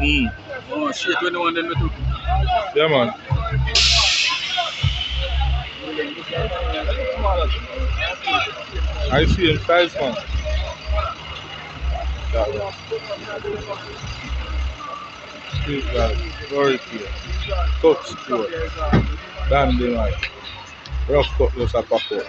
Oh shit, 21 then we took. Yeah, man. I see him size, man. Yeah. Street guys, very clear. Top sport. Dynamite. Rough cut just a pop up.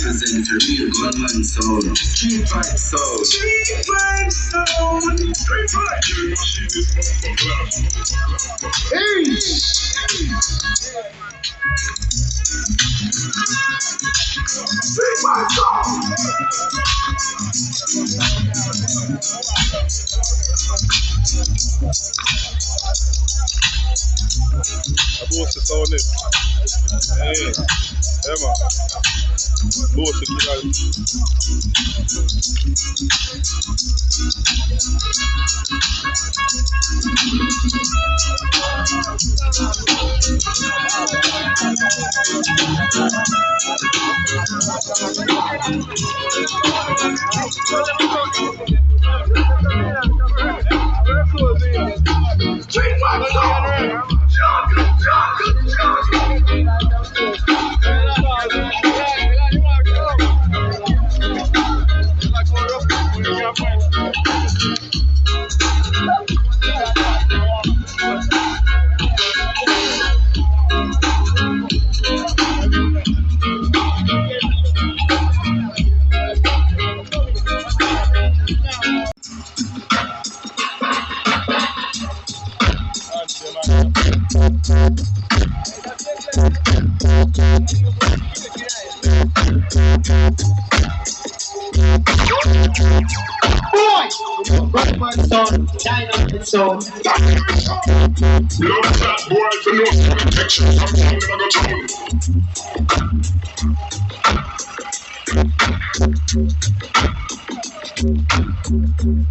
Represent a real gunman sound. Street fight sound. Street fight sound. Street fight. Hey. Street fight sound. I boast the sound it. Hey. Yeah, man. Boast the kid. Street fight sound. Dynamite sound. Love that boy for no protection. Something never go down.